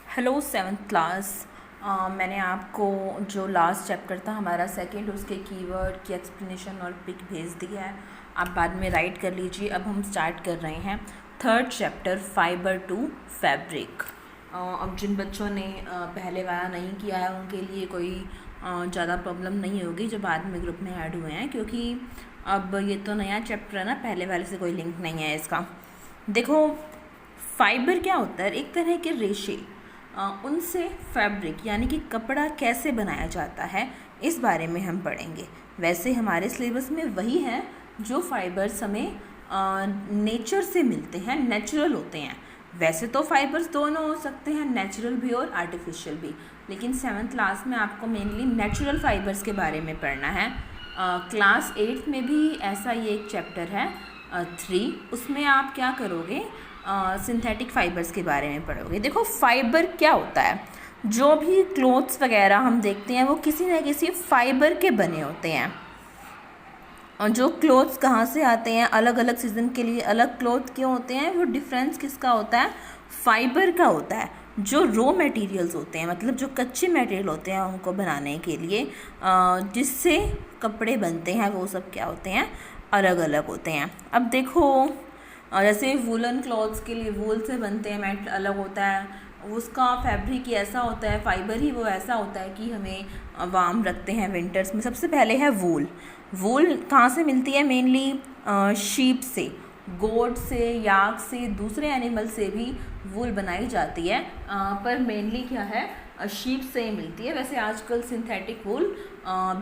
Hello seventh class. मैंने आपको जो लास्ट चैप्टर था हमारा सेकंड, उसके कीवर्ड की एक्सप्लेनेशन और पिक भेज दिया है। आप बाद में राइट कर लीजिए। अब हम स्टार्ट कर रहे हैं third chapter, fibre to fabric. अब जिन बच्चों ने पहले वाला नहीं किया है उनके लिए कोई ज़्यादा प्रॉब्लम नहीं होगी जो बाद में ग्रुप में ऐड हुए हैं, क्योंकि अब ये तो नया चैप्टर है ना, पहले वाले से कोई लिंक नहीं है इसका। देखो, फाइबर क्या होता है? एक तरह के रेशे, उनसे फैब्रिक यानी कि कपड़ा कैसे बनाया जाता है, इस बारे में हम पढ़ेंगे। वैसे हमारे सिलेबस में वही है जो फाइबर्स हमें नेचर से मिलते हैं, नेचुरल होते हैं। वैसे तो फाइबर्स दोनों हो सकते हैं, नेचुरल भी और आर्टिफिशियल भी, लेकिन सेवन्थ क्लास में आपको मेनली नेचुरल फाइबर्स के बारे में पढ़ना है। क्लास 8 में भी ऐसा ये एक चैप्टर है 3, उसमें आप क्या करोगे, सिंथेटिक फाइबर्स के बारे में पढ़ोगे। देखो, फाइबर क्या होता है? जो भी क्लोथ्स वगैरह हम देखते हैं वो किसी न किसी फाइबर के बने होते हैं। और जो क्लोथ्स कहाँ से आते हैं, अलग अलग सीज़न के लिए अलग क्लोथ क्यों होते हैं, वो डिफरेंस किसका होता है? फाइबर का होता है। जो रॉ मटेरियल्स होते हैं, मतलब जो कच्चे मटेरियल होते हैं उनको बनाने के लिए जिससे कपड़े बनते हैं, वो सब क्या होते हैं? अलग अलग होते हैं। अब देखो, जैसे वूलन क्लॉथ्स के लिए वूल से बनते हैं, मेट अलग होता है, उसका फैब्रिक ही ऐसा होता है, फाइबर ही वो ऐसा होता है कि हमें वार्म रखते हैं विंटर्स में। सबसे पहले है वूल। वूल कहाँ से मिलती है? मेनली शीप से, गोट से, याक से, दूसरे एनिमल से भी वूल बनाई जाती है, पर मेनली क्या है, शीप से ही मिलती है। वैसे आजकल सिंथेटिक वूल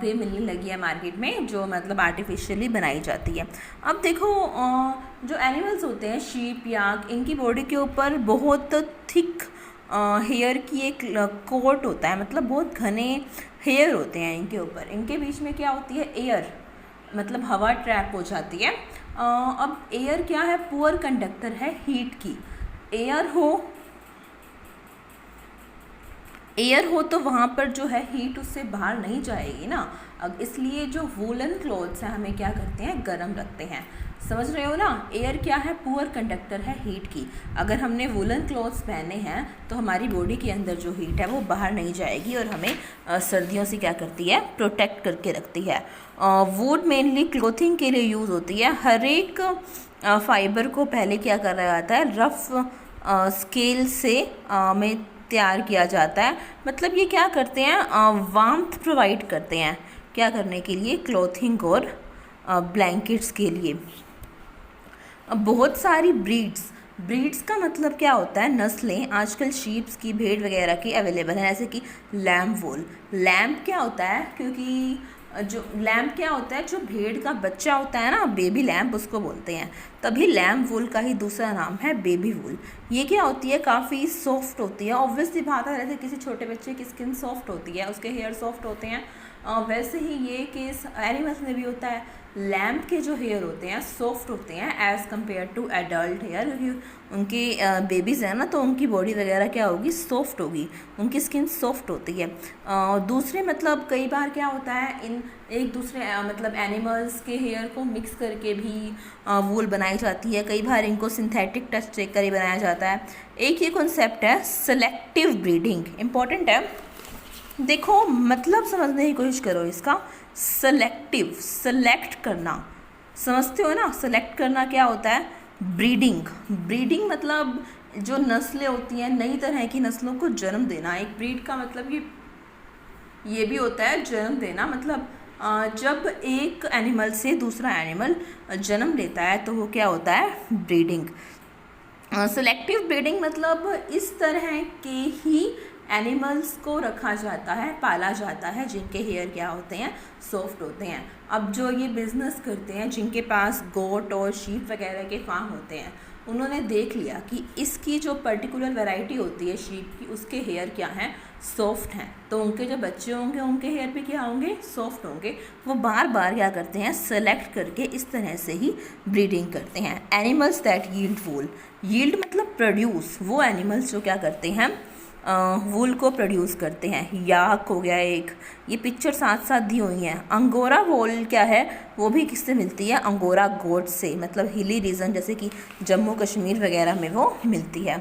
भी मिलने लगी है मार्केट में, जो मतलब आर्टिफिशियली बनाई जाती है। अब देखो, जो एनिमल्स होते हैं, शीप, याक, इनकी बॉडी के ऊपर बहुत थिक हेयर की एक कोट होता है, मतलब बहुत घने हेयर होते हैं इनके ऊपर। इनके बीच में क्या होती है? एयर, मतलब हवा ट्रैप हो जाती है। अब एयर क्या है? पुअर कंडक्टर है हीट की। एयर हो तो वहाँ पर जो है हीट उससे बाहर नहीं जाएगी ना। अब इसलिए जो वूलन क्लॉथ्स हैं हमें क्या करते हैं? गर्म रखते हैं। समझ रहे हो ना? एयर क्या है? पुअर कंडक्टर है हीट की। अगर हमने वूलन क्लॉथ्स पहने हैं तो हमारी बॉडी के अंदर जो हीट है वो बाहर नहीं जाएगी और हमें सर्दियों से क्या करती है? प्रोटेक्ट करके रखती है। वुड मेनली क्लोथिंग के लिए यूज़ होती है। हर एक फाइबर को पहले क्या करा जाता है? रफ स्केल से में तैयार किया जाता है। मतलब ये क्या करते हैं? वार्मथ प्रोवाइड करते हैं। क्या करने के लिए? क्लोथिंग और ब्लैंकेट्स के लिए। अब बहुत सारी ब्रीड्स का मतलब क्या होता है? नस्लें आजकल शीप्स की, भेड़ वगैरह की अवेलेबल है, जैसे कि लैम्ब वूल। लैम्ब क्या होता है? क्योंकि जो लैम्ब क्या होता है, जो भेड़ का बच्चा होता है ना, बेबी लैम्ब उसको बोलते हैं। तभी लैम्ब वूल का ही दूसरा नाम है बेबी वूल। ये क्या होती है? काफ़ी सॉफ्ट होती है। ऑब्वियसली बात है, जैसे किसी छोटे बच्चे की स्किन सॉफ्ट होती है, उसके हेयर सॉफ्ट होते हैं, वैसे ही ये केस एनिमल्स में भी होता है। लैम्ब के जो हेयर होते हैं सॉफ्ट होते हैं as compare to adult hair, क्योंकि उनके बेबीज़ हैं ना, तो उनकी बॉडी वगैरह क्या होगी? सॉफ्ट होगी, उनकी स्किन सॉफ्ट होती है। दूसरे मतलब कई बार क्या होता है, इन एक दूसरे मतलब एनिमल्स के हेयर को मिक्स करके भी वूल बनाई जाती है। कई बार इनको सिंथेटिक टच देकर ही बनाया जाता है। एक ये कॉन्सेप्ट है सेलेक्टिव ब्रीडिंग, इम्पॉर्टेंट है। देखो, मतलब समझने की कोशिश करो इसका। सेलेक्टिव, सेलेक्ट करना, समझते हो ना? सेलेक्ट करना क्या होता है? ब्रीडिंग मतलब जो नस्लें होती हैं, नई तरह की नस्लों को जन्म देना। एक ब्रीड का मतलब ये भी होता है जन्म देना। मतलब जब एक एनिमल से दूसरा एनिमल जन्म लेता है तो वो क्या होता है? ब्रीडिंग। सेलेक्टिव ब्रीडिंग मतलब इस तरह के ही एनिमल्स को रखा जाता है, पाला जाता है, जिनके हेयर क्या होते हैं? सॉफ्ट होते हैं। अब जो ये बिज़नेस करते हैं, जिनके पास गोट और शीप वगैरह के फार्म होते हैं, उन्होंने देख लिया कि इसकी जो पर्टिकुलर वैरायटी होती है शीप की, उसके हेयर क्या हैं? सॉफ्ट हैं, तो उनके जो बच्चे होंगे उनके हेयर भी क्या होंगे? सॉफ्ट होंगे। वो बार बार क्या करते हैं? सेलेक्ट करके इस तरह से ही ब्रीडिंग करते हैं। Animals that yield wool, yield मतलब प्रोड्यूस, वो एनिमल्स जो क्या करते हैं? वूल को प्रोड्यूस करते हैं। याक हो गया एक, ये पिक्चर साथ साथ दी हुई हैं। अंगोरा वूल क्या है? वो भी किससे मिलती है? अंगोरा गोट से, मतलब हिली रीजन जैसे कि जम्मू कश्मीर वगैरह में वो मिलती है।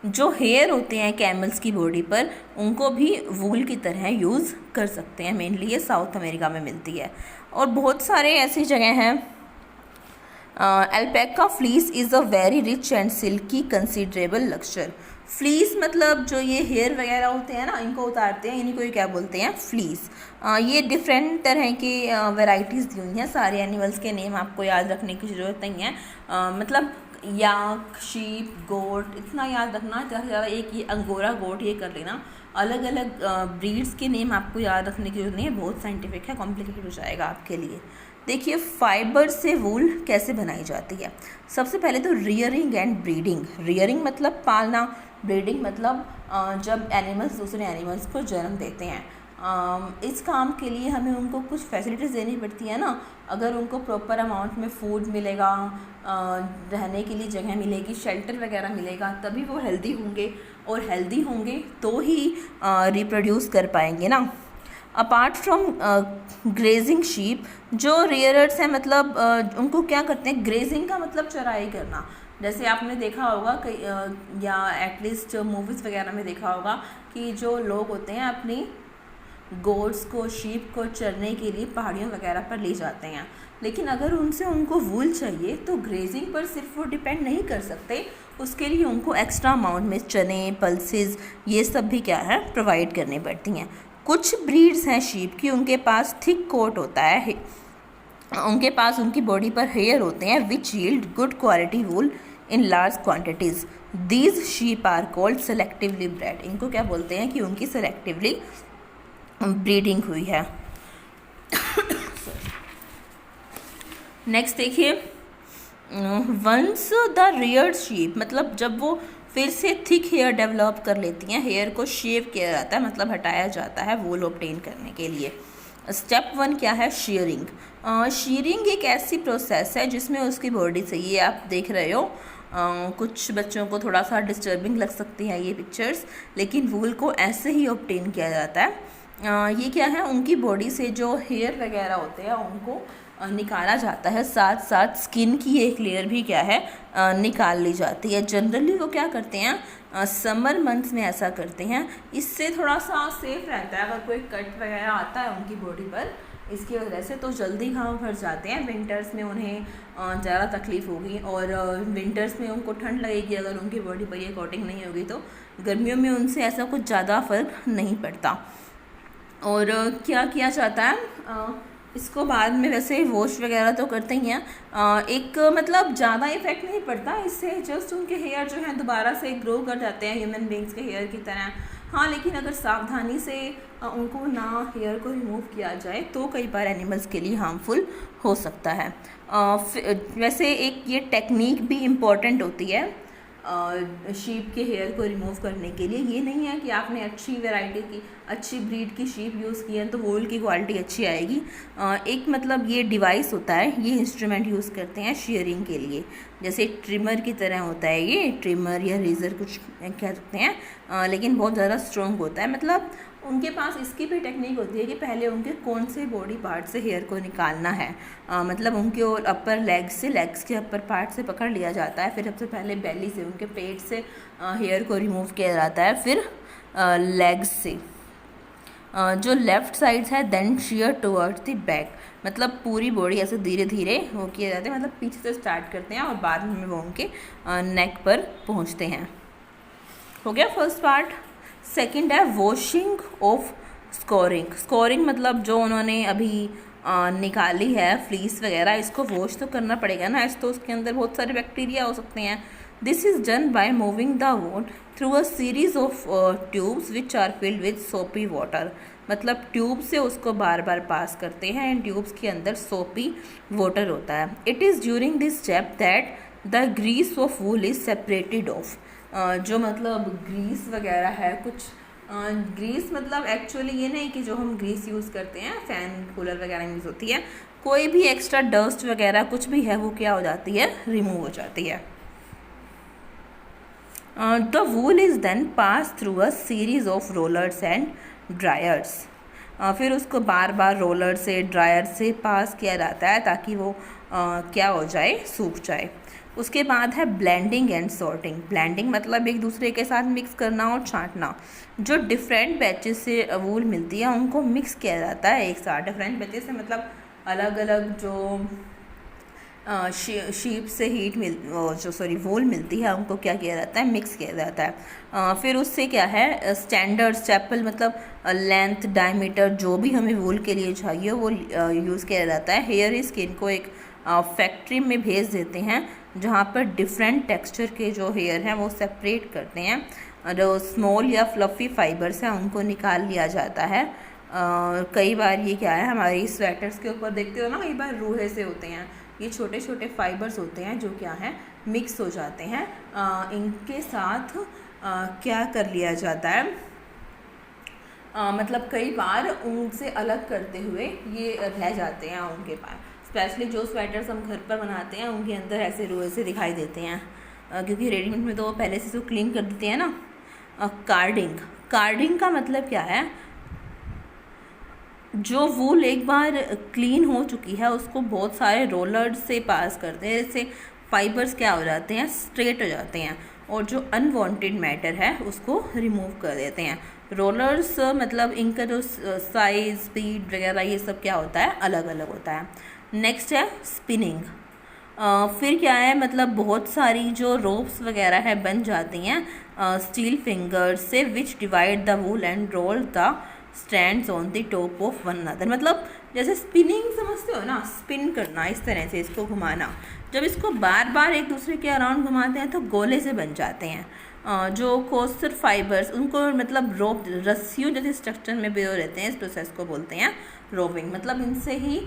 जो हेयर होते हैं कैमल्स की बॉडी पर उनको भी वूल की तरह यूज़ कर सकते हैं। मेनली ये साउथ अमेरिका में मिलती है और बहुत सारे ऐसी जगह हैं। Alpaca fleece is a very rich and silky considerable lustre. Fleece मतलब जो ये हेयर वगैरह होते हैं ना, इनको उतारते हैं, इन्हीं को क्या बोलते हैं, फ्लीस। ये डिफरेंट तरह की वैरायटीज़ दी हुई हैं। सारे एनिमल्स के नेम आपको याद रखने की ज़रूरत नहीं है। मतलब याक, शीप, गोट, इतना याद रखना, ज़्यादा से ज़्यादा एक ये अंगोरा गोट ये कर लेना। अलग अलग ब्रीड्स के नेम आपको याद रखने की जरूरत नहीं है, बहुत साइंटिफिक है, कॉम्प्लिकेटेड हो जाएगा आपके लिए। देखिए फाइबर से वूल कैसे बनाई जाती है। सबसे पहले तो रियरिंग एंड ब्रीडिंग। रियरिंग मतलब पालना, ब्रीडिंग मतलब जब एनिमल्स दूसरे एनिमल्स को जन्म देते हैं। इस काम के लिए हमें उनको कुछ फैसिलिटीज़ देनी पड़ती है ना। अगर उनको प्रॉपर अमाउंट में फूड मिलेगा, रहने के लिए जगह मिलेगी, शेल्टर वगैरह मिलेगा, तभी वो हेल्दी होंगे, और हेल्दी होंगे तो ही रिप्रोड्यूस कर पाएंगे ना। अपार्ट फ्रॉम ग्रेजिंग शीप, जो रेयरर्स हैं मतलब उनको क्या करते हैं, ग्रेजिंग का मतलब चराई करना। जैसे आपने देखा होगा या एटलीस्ट मूवीज़ वगैरह में देखा होगा कि जो लोग होते हैं अपनी गोट्स को, शीप को चरने के लिए पहाड़ियों वगैरह पर ले जाते हैं। लेकिन अगर उनसे उनको वूल चाहिए तो ग्रेजिंग पर सिर्फ वो डिपेंड नहीं कर सकते, उसके लिए उनको एक्स्ट्रा अमाउंट में चने, पल्सेस, ये सब भी क्या है, प्रोवाइड करनी पड़ती हैं। कुछ ब्रीड्स हैं शीप की, उनके पास थिक कोट होता है, उनके पास उनकी बॉडी पर हेयर होते हैं which yield good quality wool in large quantities. These sheep are called selectively bred. इनको क्या बोलते हैं कि उनकी सेलेक्टिवली ब्रीडिंग हुई है। नेक्स्ट देखिए, वंस द रियर्ड शीप, मतलब जब वो फिर से थिक हेयर डेवलप कर लेती हैं, हेयर को शेव किया जाता है, मतलब हटाया जाता है वूल ऑब्टेन करने के लिए। स्टेप 1 क्या है, शीयरिंग। शीयरिंग एक ऐसी प्रोसेस है जिसमें उसकी बॉडी से, ये आप देख रहे हो, कुछ बच्चों को थोड़ा सा डिस्टर्बिंग लग सकती हैं ये पिक्चर्स, लेकिन वूल को ऐसे ही ऑब्टेन किया जाता है। ये क्या है, उनकी बॉडी से जो हेयर वगैरह होते हैं उनको निकाला जाता है, साथ साथ स्किन की एक लेयर भी क्या है, निकाल ली जाती है। जनरली वो क्या करते हैं, समर मंथ्स में ऐसा करते हैं, इससे थोड़ा सा सेफ रहता है। अगर कोई कट वगैरह आता है उनकी बॉडी पर इसकी वजह से तो जल्दी घाव भर जाते हैं। विंटर्स में उन्हें ज़्यादा तकलीफ़ होगी, और विंटर्स में उनको ठंड लगेगी अगर उनकी बॉडी पर ये कोटिंग नहीं होगी, तो गर्मियों में उनसे ऐसा कुछ ज़्यादा फ़र्क नहीं पड़ता। और क्या किया जाता है, इसको बाद में वैसे वॉश वगैरह तो करते ही हैं। एक मतलब ज़्यादा इफेक्ट नहीं पड़ता इससे, जस्ट उनके हेयर जो हैं दोबारा से ग्रो कर जाते हैं ह्यूमन बींग्स के हेयर की तरह। हाँ, लेकिन अगर सावधानी से उनको ना हेयर को रिमूव किया जाए तो कई बार एनिमल्स के लिए हार्मफुल हो सकता है। वैसे एक ये टेक्निक भी इम्पॉर्टेंट होती है शीप के हेयर को रिमूव करने के लिए। ये नहीं है कि आपने अच्छी वैरायटी की, अच्छी ब्रीड की शीप यूज़ की है तो वूल की क्वालिटी अच्छी आएगी। एक मतलब ये डिवाइस होता है, ये इंस्ट्रूमेंट यूज़ करते हैं शेयरिंग के लिए, जैसे ट्रिमर की तरह होता है ये, ट्रिमर या रेज़र कुछ कह सकते हैं, लेकिन बहुत ज़्यादा स्ट्रॉन्ग होता है। मतलब उनके पास इसकी भी टेक्निक होती है कि पहले उनके कौन से बॉडी पार्ट से हेयर को निकालना है। मतलब उनके और अपर लेग्स से, लेग्स के अपर पार्ट से पकड़ लिया जाता है, फिर सबसे पहले बेली से, उनके पेट से हेयर को रिमूव किया जाता है, फिर लेग्स से जो लेफ़्ट साइड है, then share towards the back. मतलब पूरी बॉडी ऐसे धीरे धीरे वो किया जाता है, मतलब पीछे से स्टार्ट करते हैं और बाद में वो उनके नेक पर पहुंचते हैं। हो गया फर्स्ट पार्ट। सेकंड है वॉशिंग ऑफ स्कोरिंग। स्कोरिंग मतलब जो उन्होंने अभी निकाली है फ्लीस वगैरह, इसको वॉश तो करना पड़ेगा ना, तो उसके अंदर बहुत सारे बैक्टीरिया हो सकते हैं। This is done by moving the wood through a series of tubes which are filled with soapy water. मतलब ट्यूब से उसको बार बार पास करते हैं, एंड ट्यूब्स के अंदर सोपी वाटर होता है। It is during this step that the grease of wool is separated off. जो मतलब ग्रीस वगैरह है कुछ, ग्रीस मतलब एक्चुअली ये नहीं कि जो हम ग्रीस यूज़ करते हैं फ़ैन कूलर वगैरह यूज़ होती है, कोई भी एक्स्ट्रा डस्ट वगैरह कुछ भी है वो क्या हो जाती है, रिमूव हो जाती है। The wool is then pass through a series of rollers and dryers. फिर उसको बार बार रोलर से, ड्रायर से पास किया जाता है ताकि वो क्या हो जाए, सूख जाए। उसके बाद है ब्लेंडिंग एंड सॉर्टिंग। ब्लेंडिंग मतलब एक दूसरे के साथ मिक्स करना और छांटना। जो डिफरेंट बैचेस से वूल मिलती है उनको मिक्स किया जाता है एक साथ। डिफरेंट बैचेस से मतलब अलग अलग जो शीप से वूल मिलती है उनको क्या किया जाता है, मिक्स किया जाता है। फिर उससे क्या है, स्टैंडर्ड स्टेपल मतलब लेंथ डायमीटर जो भी हमें वूल के लिए चाहिए वो यूज़ किया जाता है। हेयर स्किन को एक फैक्ट्री में भेज देते हैं जहाँ पर डिफरेंट टेक्सचर के जो हेयर हैं वो सेपरेट करते हैं। जो स्मॉल या फ्लफ़ी फाइबर्स हैं उनको निकाल लिया जाता है। कई बार ये क्या है, हमारी स्वेटर्स के ऊपर देखते हो ना, कई बार रूहे से होते हैं, ये छोटे छोटे फाइबर्स होते हैं जो क्या है, मिक्स हो जाते हैं। इनके साथ क्या कर लिया जाता है, मतलब कई बार ऊन से अलग करते हुए ये रह जाते हैं उनके पास। स्पेशली जो स्वेटर्स हम घर पर बनाते हैं उनके अंदर ऐसे रोए से दिखाई देते हैं, क्योंकि रेडीमेड में तो पहले से इसको क्लीन कर देते हैं ना। कार्डिंग, कार्डिंग का मतलब क्या है, जो वूल एक बार क्लीन हो चुकी है उसको बहुत सारे रोलर्स से पास करते हैं, इससे फाइबर्स क्या हो जाते हैं, स्ट्रेट हो जाते हैं, और जो अनवांटेड मैटर है उसको रिमूव कर देते हैं। रोलर्स मतलब इनका जो साइज स्पीड वगैरह ये सब क्या होता है, अलग अलग होता है। नेक्स्ट है स्पिनिंग। फिर क्या है, मतलब बहुत सारी जो रोप्स वगैरह है बन जाती हैं स्टील फिंगर्स से, which divide the wool and roll the stands on the top of one another. मतलब जैसे स्पिनिंग समझते हो ना, स्पिन करना, इस तरह से इसको घुमाना। जब इसको बार बार एक दूसरे के अराउंड घुमाते हैं तो गोले से बन जाते हैं। जो कोस्टर फाइबर्स उनको मतलब रोप रस्सियों जैसे स्ट्रक्चर में पिरो रहते हैं, इस प्रोसेस को बोलते हैं रोविंग। मतलब इनसे ही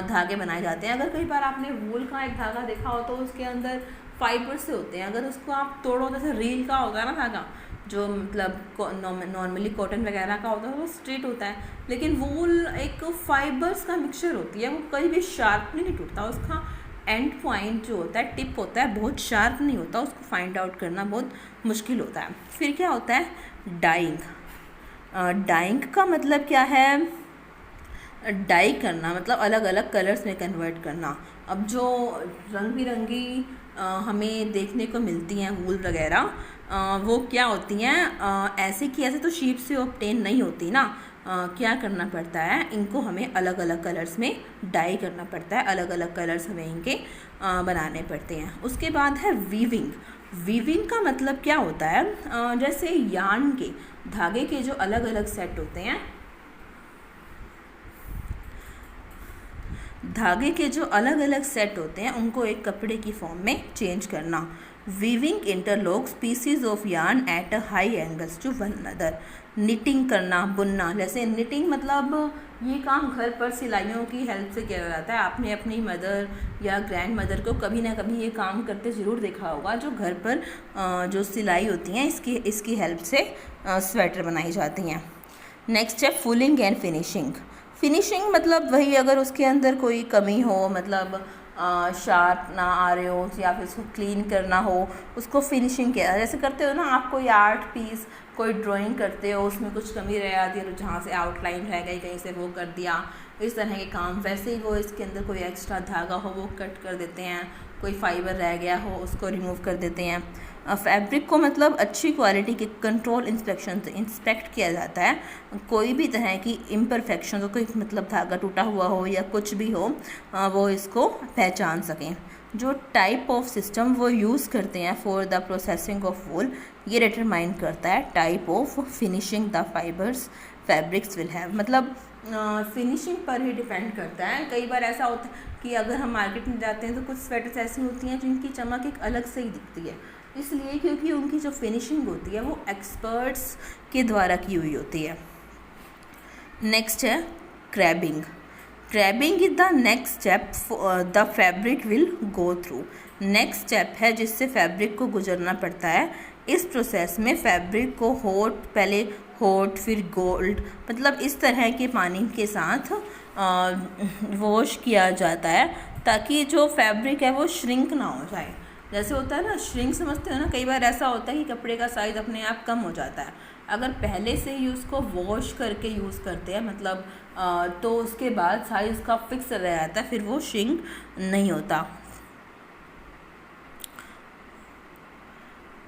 धागे बनाए जाते हैं। अगर कई बार आपने वूल का एक धागा देखा हो तो उसके अंदर फाइबर से होते हैं, अगर उसको आप तोड़ो, जैसे रील का होगा ना धागा, जो मतलब नॉर्मली कॉटन वगैरह का होता है वो स्ट्रेट होता है, लेकिन वूल एक फाइबर्स का मिक्सचर होती है, वो कभी भी शार्प नहीं टूटता। उसका एंड पॉइंट जो होता है, टिप होता है, बहुत शार्प नहीं होता, उसको फाइंड आउट करना बहुत मुश्किल होता है। फिर क्या होता है, डाइंग। डाइंग का मतलब क्या है, डाई करना मतलब अलग अलग कलर्स में कन्वर्ट करना। अब जो रंग बिरंगी हमें देखने को मिलती हैं वूल वगैरह, वो क्या होती हैं, ऐसे कि ऐसे तो शीप से ऑब्टेन नहीं होती ना। क्या करना पड़ता है, इनको हमें अलग अलग कलर्स में डाई करना पड़ता है, अलग अलग कलर्स हमें इनके बनाने पड़ते हैं। उसके बाद है वीविंग। वीविंग का मतलब क्या होता है, जैसे यार्न के धागे के जो अलग अलग सेट होते हैं, धागे के जो अलग अलग सेट होते हैं उनको एक कपड़े की फॉर्म में चेंज करना। Weaving interlocks pieces of yarn at a high angles to one another. Knitting करना, बुनना। जैसे निटिंग मतलब ये काम घर पर सिलाइयों की हेल्प से किया जाता है। आपने अपनी मदर या ग्रैंड मदर को कभी ना कभी ये काम करते ज़रूर देखा होगा, जो घर पर जो सिलाई होती हैं इसकी हेल्प से स्वेटर बनाई जाती हैं। नेक्स्ट है फुलिंग एंड फिनिशिंग। फिनिशिंग मतलब वही, अगर उसके अंदर कोई कमी हो, मतलब शार्प ना आ रहे हो या फिर उसको क्लीन करना हो, उसको फिनिशिंग किया। जैसे करते हो ना आप कोई आर्ट पीस, कोई ड्राइंग करते हो, उसमें कुछ कमी रह जाती है तो जहाँ से आउटलाइन रह गई कहीं से वो कर दिया, इस तरह के काम। वैसे ही वो इसके अंदर कोई एक्स्ट्रा धागा हो वो कट कर देते हैं, कोई फाइबर रह गया हो उसको रिमूव कर देते हैं। फैब्रिक को मतलब अच्छी क्वालिटी के कंट्रोल इंस्पेक्शन से इंस्पेक्ट किया जाता है। कोई भी तरह की इम्परफेक्शन हो, कोई मतलब धागा टूटा हुआ हो या कुछ भी हो, वो इसको पहचान सकें। जो टाइप ऑफ सिस्टम वो यूज़ करते हैं for the processing of wool, ये डिटरमाइन करता है type of finishing the fibres fabrics will have. मतलब फिनिशिंग पर ही डिपेंड करता है। कई बार ऐसा होता है कि अगर हम मार्केट में जाते हैं तो कुछ स्वेटर्स ऐसी होती हैं जिनकी चमक एक अलग से ही दिखती है, इसलिए क्योंकि उनकी जो फिनिशिंग होती है वो एक्सपर्ट्स के द्वारा की हुई होती है। नेक्स्ट है crabbing. Crabbing is the next step the fabric will go through. Next step है जिससे फैब्रिक को गुजरना पड़ता है। इस प्रोसेस में फैब्रिक को पहले हॉट फिर गोल्ड, मतलब इस तरह के पानी के साथ वॉश किया जाता है ताकि जो फैब्रिक है वो श्रिंक ना हो जाए। जैसे होता है ना श्रिंक, समझते हो ना, कई बार ऐसा होता है कि कपड़े का साइज़ अपने आप कम हो जाता है। अगर पहले से ही उसको वॉश करके यूज़ करते हैं मतलब तो उसके बाद साइज़ का फिक्स रह जाता है, फिर वो श्रिंक नहीं होता।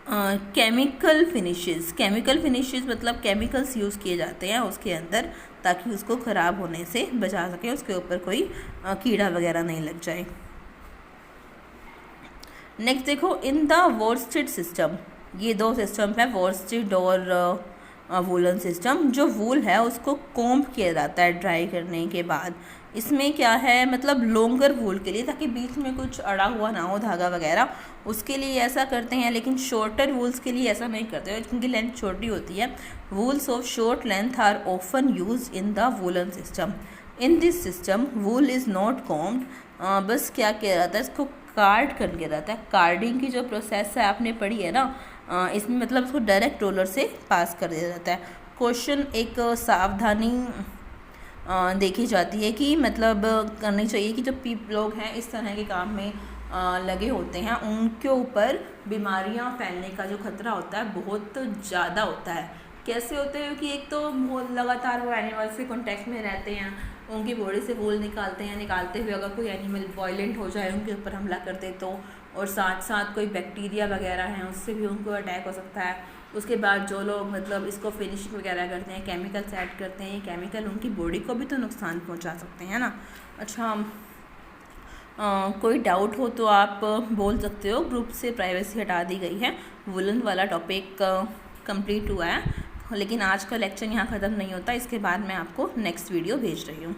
केमिकल फिनिशेस मतलब केमिकल्स यूज़ किए जाते हैं उसके अंदर, ताकि उसको ख़राब होने से बचा सके, उसके ऊपर कोई कीड़ा वगैरह नहीं लग जाए। नेक्स्ट देखो, इन द वोल्स्टेड सिस्टम, ये दो सिस्टम है, वोल्स्टेड और वूलन सिस्टम। जो वूल है उसको कॉम्ब किया जाता है ड्राई करने के बाद। इसमें क्या है, मतलब लॉन्गर वूल के लिए, ताकि बीच में कुछ अड़ा हुआ ना हो धागा वगैरह, उसके लिए ऐसा करते हैं। लेकिन शॉर्टर वूल्स के लिए ऐसा नहीं करते क्योंकि लेंथ छोटी होती है। Wools of short length are often use in the woollen system. In this system wool is not combed. बस क्या किया जाता है, इसको कार्ड कर दिया जाता है। कार्डिंग की जो प्रोसेस है आपने पढ़ी है ना, इसमें मतलब उसको डायरेक्ट रोलर से पास कर दिया जाता है। क्वेश्चन एक सावधानी देखी जाती है कि मतलब करनी चाहिए कि जो लोग हैं इस तरह के काम में लगे होते हैं, उनके ऊपर बीमारियां फैलने का जो खतरा होता है बहुत ज़्यादा होता है। कैसे होते हैं कि एक तो लगातार वो एनिमल से कॉन्टेक्ट में रहते हैं, उनकी बॉडी से वूल निकालते हैं, निकालते हुए अगर कोई एनिमल वायलेंट हो जाए, उनके ऊपर हमला कर दे तो, और साथ साथ कोई बैक्टीरिया वगैरह हैं उससे भी उनको अटैक हो सकता है। उसके बाद जो लोग मतलब इसको फिनिशिंग वगैरह करते हैं, केमिकल्स ऐड करते हैं, ये केमिकल उनकी बॉडी को भी तो नुकसान पहुंचा सकते हैं ना। अच्छा, कोई डाउट हो तो आप बोल सकते हो। ग्रुप से प्राइवेसी हटा दी गई है। वुलन वाला टॉपिक कंप्लीट हुआ है, लेकिन आज का लेक्चर यहाँ ख़त्म नहीं होता, इसके बाद मैं आपको नेक्स्ट वीडियो भेज रही हूँ।